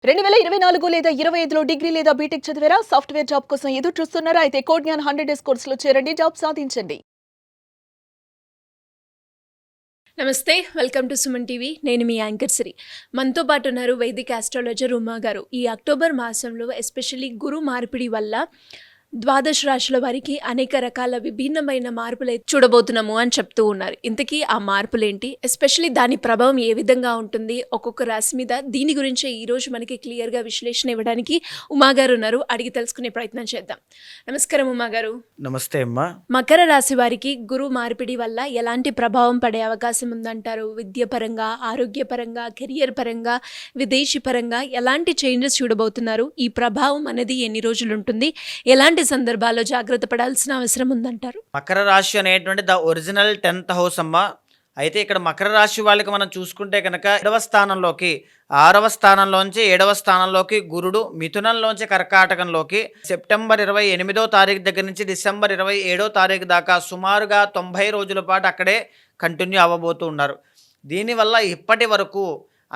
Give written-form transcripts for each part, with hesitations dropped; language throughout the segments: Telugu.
2024 లేదా 25లో డిగ్రీ లేదా బీటెక్ చదివారా? సాఫ్ట్‌వేర్ జాబ్ కోసం ఎదురు చూస్తున్నారా? అయితే కోడ్ జ్ఞాన్ 100 డేస్ కోర్సులో చేరండి. జాబ్ సాధించండి. నమస్తే. Welcome to Suman TV. నేను మీ యాంకర్ సిరి. మనతో పాటు ఉన్నారు వైదిక్ ఆస్ట్రాలజర్ ఉమా గారు. ఈ అక్టోబర్ మాసంలో ఎస్పెషల్లీ గురు మార్పిడి వల్ల ద్వాదశ రాశుల వారికి అనేక రకాల విభిన్నమైన మార్పులు చూడబోతున్నాము అని చెప్తూ ఉన్నారు. ఇంతకీ ఆ మార్పులేంటి, ఎస్పెషల్లీ దాని ప్రభావం ఏ విధంగా ఉంటుంది ఒక్కొక్క రాశి మీద, దీని గురించే ఈరోజు మనకి క్లియర్గా విశ్లేషణ ఇవ్వడానికి ఉమా గారు ఉన్నారు. అడిగి తెలుసుకునే ప్రయత్నం చేద్దాం. నమస్కారం ఉమా గారు. నమస్తే అమ్మా. మకర రాశి వారికి గురు మార్పిడి వల్ల ఎలాంటి ప్రభావం పడే అవకాశం ఉందంటారు? విద్యపరంగా, ఆరోగ్యపరంగా, కెరియర్ పరంగా, విదేశీ పరంగా ఎలాంటి చేంజెస్ చూడబోతున్నారు? ఈ ప్రభావం అనేది ఎన్ని రోజులు ఉంటుంది? ఎలాంటి సందర్భాల్లో జాగ్రత్త పడాల్సిన అవసరం ఉందంటారు? మకర రాశి అనేటువంటి ద ఒరిజినల్ 10th హౌస్ అమ్మా. అయితే ఇక్కడ మకర రాశి వాళ్ళకి మనం చూసుకుంటే కనుక 7వ స్థానంలోకి 6వ స్థానంలోంచి 7వ స్థానంలోకి గురుడు, మిథునంలోంచి కర్కాటకంలోకి సెప్టెంబర్ 28వ తారీఖు దగ్గర నుంచి డిసెంబర్ 27వ తారీఖు దాకా సుమారుగా 90 రోజుల పాటు అక్కడే కంటిన్యూ అవ్వబోతూ ఉన్నారు. దీనివల్ల ఇప్పటి వరకు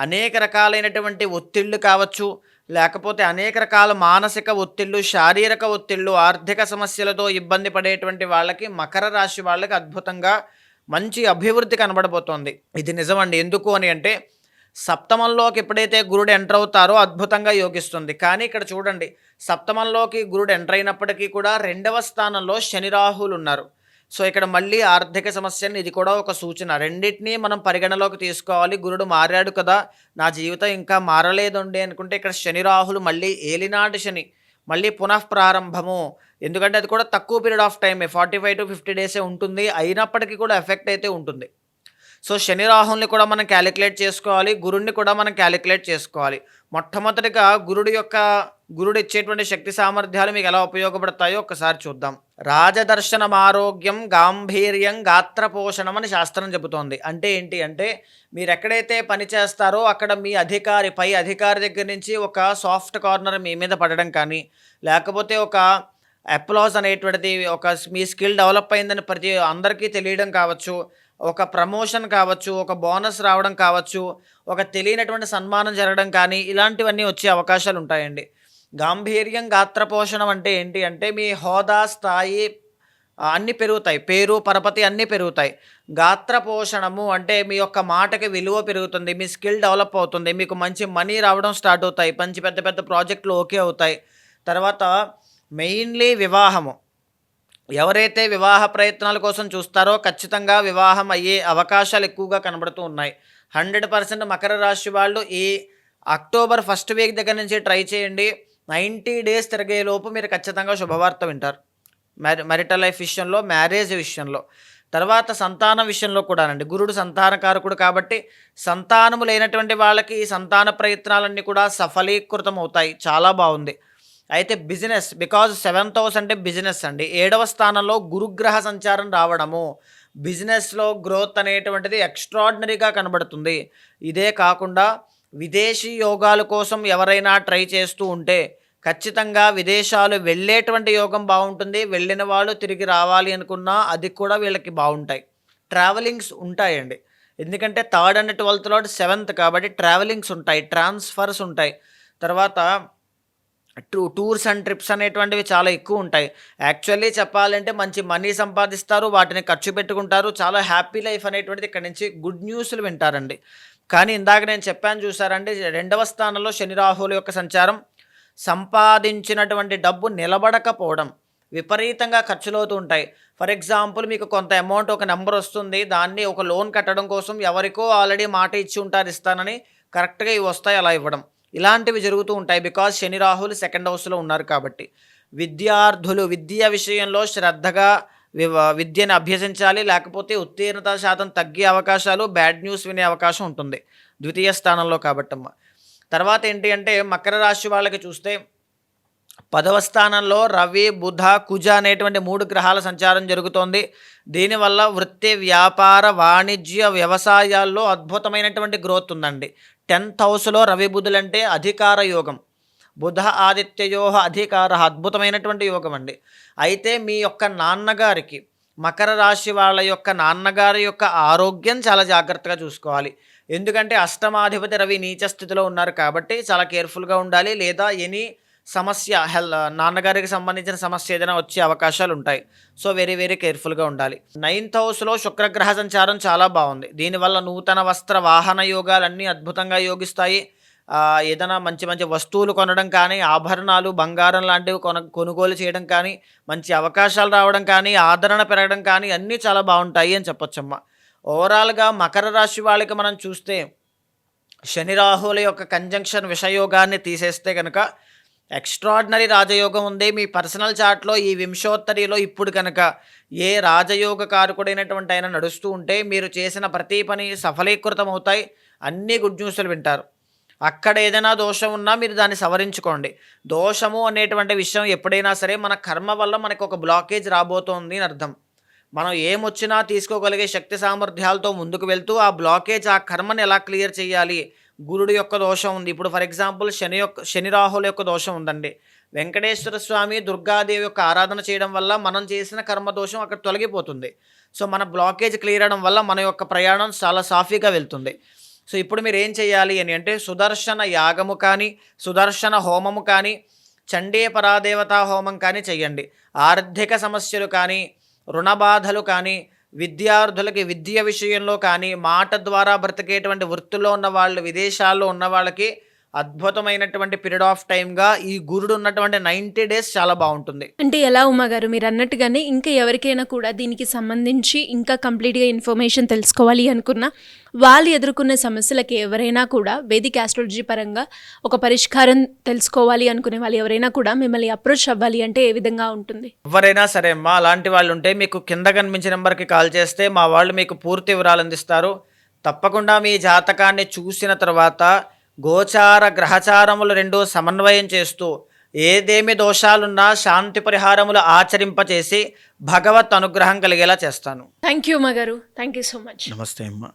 అనేక రకాలైనటువంటి ఒత్తిళ్లు కావచ్చు, లేకపోతే అనేక రకాల మానసిక ఒత్తిళ్ళు, శారీరక ఒత్తిళ్ళు, ఆర్థిక సమస్యలతో ఇబ్బంది పడేటువంటి వాళ్ళకి మకర రాశి వాళ్ళకి అద్భుతంగా మంచి అభివృద్ధి కనబడబోతోంది. ఇది నిజమండి. ఎందుకు అని అంటే సప్తమంలోకి ఎప్పుడైతే గురుడు ఎంటర్ అవుతారో అద్భుతంగా యోగిస్తుంది. కానీ ఇక్కడ చూడండి, సప్తమంలోకి గురుడు ఎంటర్ అయినప్పటికీ కూడా 2వ స్థానంలో శని రాహులు ఉన్నారు. సో ఇక్కడ మళ్ళీ ఆర్థిక సమస్యని, ఇది కూడా ఒక సూచన. రెండింటినీ మనం పరిగణలోకి తీసుకోవాలి. గురుడు మారాడు కదా, నా జీవితం ఇంకా మారలేదండి అనుకుంటే ఇక్కడ శని రాహులు మళ్ళీ ఏలినాటి శని మళ్ళీ పునఃప్రారంభము. ఎందుకంటే అది కూడా తక్కువ పీరియడ్ ఆఫ్ టైమే, 45 to 50 డేసే ఉంటుంది. అయినప్పటికీ కూడా ఎఫెక్ట్ అయితే ఉంటుంది. సో శని రాహుల్ని కూడా మనం క్యాలిక్యులేట్ చేసుకోవాలి, గురుడిని కూడా మనం క్యాలిక్యులేట్ చేసుకోవాలి. మొట్టమొదటిగా గురుడు ఇచ్చేటువంటి శక్తి సామర్థ్యాలు మీకు ఎలా ఉపయోగపడతాయో ఒక్కసారి చూద్దాం. రాజదర్శనం, ఆరోగ్యం, గాంభీర్యం, గాత్రపోషణం అని శాస్త్రం చెబుతోంది. అంటే ఏంటి అంటే, మీరు ఎక్కడైతే పని చేస్తారో అక్కడ మీ పై అధికారి దగ్గర నుంచి ఒక సాఫ్ట్ కార్నర్ మీ మీద పడడం కానీ, లేకపోతే ఒక అప్లాజ్ అనేటువంటిది, మీ స్కిల్ డెవలప్ అయిందని ప్రతి అందరికీ తెలియడం కావచ్చు, ఒక ప్రమోషన్ కావచ్చు, ఒక బోనస్ రావడం కావచ్చు, ఒక తెలియనటువంటి సన్మానం జరగడం కానీ, ఇలాంటివన్నీ వచ్చే అవకాశాలు ఉంటాయండి. గాంభీర్యం, గాత్రపోషణం అంటే ఏంటి అంటే, మీ హోదా, స్థాయి అన్నీ పెరుగుతాయి, పేరు, పరపతి అన్నీ పెరుగుతాయి. గాత్రపోషణము అంటే మీ యొక్క మాటకి విలువ పెరుగుతుంది, మీ స్కిల్ డెవలప్ అవుతుంది, మీకు మంచి మనీ రావడం స్టార్ట్ అవుతాయి, మంచి పెద్ద పెద్ద ప్రాజెక్టులు ఓకే అవుతాయి. తర్వాత మెయిన్లీ వివాహము. ఎవరైతే వివాహ ప్రయత్నాల కోసం చూస్తారో ఖచ్చితంగా వివాహం అయ్యే అవకాశాలు ఎక్కువగా కనబడుతూ ఉన్నాయి. 100% మకర రాశి వాళ్ళు ఈ అక్టోబర్ 1st వీక్ దగ్గర నుంచి ట్రై చేయండి. 90 డేస్ తిరిగేలోపు మీరు ఖచ్చితంగా శుభవార్త వింటారు. మ్యారిటల్ లైఫ్ విషయంలో, మ్యారేజ్ విషయంలో. తర్వాత సంతానం విషయంలో కూడానండి. గురుడు సంతానకారకుడు కాబట్టి సంతానము లేనటువంటి వాళ్ళకి ఈ సంతాన ప్రయత్నాలన్నీ కూడా సఫలీకృతం అవుతాయి. చాలా బాగుంది. అయితే బిజినెస్, బికాజ్ 7th హౌస్ అంటే బిజినెస్ అండి. 7వ స్థానంలో గురుగ్రహ సంచారం రావడము బిజినెస్లో గ్రోత్ అనేటువంటిది ఎక్స్ట్రాడినరీగా కనబడుతుంది. ఇదే కాకుండా విదేశీ యోగాల కోసం ఎవరైనా ట్రై చేస్తూ ఉంటే ఖచ్చితంగా విదేశాలు వెళ్ళేటువంటి యోగం బాగుంటుంది. వెళ్ళిన వాళ్ళు తిరిగి రావాలి అనుకున్నా అది కూడా వీళ్ళకి బాగుంటాయి. ట్రావెలింగ్స్ ఉంటాయండి. ఎందుకంటే 3rd and 12th lord 7th కాబట్టి ట్రావెలింగ్స్ ఉంటాయి, ట్రాన్స్ఫర్స్ ఉంటాయి. తర్వాత టూర్స్ అండ్ ట్రిప్స్ అనేటువంటివి చాలా ఎక్కువ ఉంటాయి. యాక్చువల్లీ చెప్పాలంటే మంచి మనీ సంపాదిస్తారు, వాటిని ఖర్చు పెట్టుకుంటారు. చాలా హ్యాపీ లైఫ్ అనేటువంటిది ఇక్కడ నుంచి గుడ్ న్యూస్లు వింటారండి. కానీ ఇందాక నేను చెప్పాను చూసారండి, 2వ స్థానంలో శని రాహుల యొక్క సంచారం సంపాదించినటువంటి డబ్బు నిలబడకపోవడం, విపరీతంగా ఖర్చులవుతూ ఉంటాయి. ఫర్ ఎగ్జాంపుల్, మీకు కొంత అమౌంట్, ఒక నెంబర్ వస్తుంది, దాన్ని ఒక లోన్ కట్టడం కోసం ఎవరికో ఆల్రెడీ మాట ఇచ్చి ఉంటారు ఇస్తానని, కరెక్ట్గా ఇవి వస్తాయి, అలా ఇవ్వడం, ఇలాంటివి జరుగుతూ ఉంటాయి. బికాజ్ శని రాహులు 2nd హౌస్లో ఉన్నారు కాబట్టి. విద్యార్థులు విద్య విషయంలో శ్రద్ధగా విద్యను అభ్యసించాలి, లేకపోతే ఉత్తీర్ణత శాతం తగ్గే అవకాశాలు, బ్యాడ్ న్యూస్ వినే అవకాశం ఉంటుంది 2వ స్థానంలో కాబట్టమ్మ. తర్వాత ఏంటి అంటే, మకర రాశి వాళ్ళకి చూస్తే 10వ స్థానంలో రవి, బుధ, కుజ అనేటువంటి 3 గ్రహాల సంచారం జరుగుతోంది. దీనివల్ల వృత్తి, వ్యాపార, వాణిజ్య, వ్యవసాయాల్లో అద్భుతమైనటువంటి గ్రోత్ ఉందండి. 10th హౌస్లో రవి, బుధులంటే అధికార యోగం. బుధ ఆదిత్యయోహ అధికార, అద్భుతమైనటువంటి యోగం అండి. అయితే మీ యొక్క నాన్నగారికి, మకర రాశి వాళ్ళ యొక్క నాన్నగారి యొక్క ఆరోగ్యం చాలా జాగ్రత్తగా చూసుకోవాలి. ఎందుకంటే అష్టమాధిపతి రవి నీచ స్థితిలో ఉన్నారు కాబట్టి చాలా కేర్ఫుల్గా ఉండాలి. లేదా ఎనీ సమస్య నాన్నగారికి సంబంధించిన సమస్య ఏదైనా వచ్చే అవకాశాలు ఉంటాయి. సో వెరీ వెరీ కేర్ఫుల్గా ఉండాలి. 9th హౌస్లో శుక్రగ్రహ సంచారం చాలా బాగుంది. దీనివల్ల నూతన వస్త్ర వాహన యోగాలన్నీ అద్భుతంగా యోగిస్తాయి. ఏదైనా మంచి మంచి వస్తువులు కొనడం కానీ, ఆభరణాలు బంగారం లాంటివి కొనుగోలు చేయడం కానీ, మంచి అవకాశాలు రావడం కానీ, ఆదరణ పెరగడం కానీ అన్నీ చాలా బాగుంటాయి అని చెప్పొచ్చమ్మా. ఓవరాల్గా మకర రాశి వాళ్ళకి మనం చూస్తే శని రాహుల యొక్క కంజంక్షన్ విషయోగాన్ని తీసేస్తే కనుక ఎక్స్ట్రాడినరీ రాజయోగం ఉంది. మీ పర్సనల్ చార్ట్లో ఈ వింశోత్తరిలో ఇప్పుడు కనుక ఏ రాజయోగ కారకుడైనటువంటి ఆయన నడుస్తూ ఉంటే మీరు చేసిన ప్రతి పని సఫలీకృతం అవుతాయి. అన్ని గుడ్ న్యూస్లు వింటారు. అక్కడ ఏదైనా దోషం ఉన్నా మీరు దాన్ని సవరించుకోండి. దోషము అనేటువంటి విషయం ఎప్పుడైనా సరే మన కర్మ వల్ల మనకు ఒక బ్లాకేజ్ రాబోతోంది అని అర్థం. మనం ఏమొచ్చినా తీసుకోగలిగే శక్తి సామర్థ్యాలతో ముందుకు వెళ్తూ ఆ బ్లాకేజ్, ఆ కర్మని ఎలా క్లియర్ చేయాలి. గురుడు యొక్క దోషం ఉంది. ఇప్పుడు ఫర్ ఎగ్జాంపుల్ శని రాహుల యొక్క దోషం ఉందండి. వెంకటేశ్వర స్వామి దుర్గాదేవి యొక్క ఆరాధన చేయడం వల్ల మనం చేసిన కర్మ దోషం అక్కడ తొలగిపోతుంది. సో మన బ్లాకేజ్ క్లియర్ అవడం వల్ల మన యొక్క ప్రయాణం చాలా సాఫీగా వెళ్తుంది. సో ఇప్పుడు మీరు ఏం చేయాలి అని అంటే సుదర్శన యాగము కానీ, సుదర్శన హోమము కానీ, చండీ పరాదేవతా హోమం కానీ చెయ్యండి. ఆర్థిక సమస్యలు కానీ, రుణ బాధలు కానీ, విద్యార్థులకి విద్య విషయంలో కానీ, మాట ద్వారా బ్రతికేటువంటి వృత్తిలో ఉన్న వాళ్ళు, విదేశాల్లో ఉన్న వాళ్ళకి అద్భుతమైనటువంటి పీరియడ్ ఆఫ్ టైమ్గా ఈ గురుడు ఉన్నటువంటి 90 days చాలా బాగుంటుంది. అంటే ఎలా ఉమాగారు మీరు అన్నట్టుగానే ఇంకా ఎవరికైనా కూడా దీనికి సంబంధించి ఇంకా కంప్లీట్గా ఇన్ఫర్మేషన్ తెలుసుకోవాలి అనుకున్నా, వాళ్ళు ఎదుర్కొనే సమస్యలకి ఎవరైనా కూడా వేదిక్ ఆస్ట్రాలజీ పరంగా ఒక పరిష్కారం తెలుసుకోవాలి అనుకునే వాళ్ళు ఎవరైనా కూడా మిమ్మల్ని అప్రోచ్ అవ్వాలి అంటే ఏ విధంగా ఉంటుంది? ఎవరైనా సరే అమ్మా, అలాంటి వాళ్ళు ఉంటే మీకు కింద కనిపించిన నెంబర్కి కాల్ చేస్తే మా వాళ్ళు మీకు పూర్తి వివరాలు అందిస్తారు. తప్పకుండా మీ జాతకాన్ని చూసిన తర్వాత గోచార గ్రహచారములు రెండు సమన్వయం చేస్తూ ఏదేమి దోషాలున్నా శాంతి పరిహారములు ఆచరింపచేసి భగవత్ అనుగ్రహం కలిగేలా చేస్తాను. థ్యాంక్ యూ ఉమాగారు. Thank you so much. నమస్తే అమ్మా.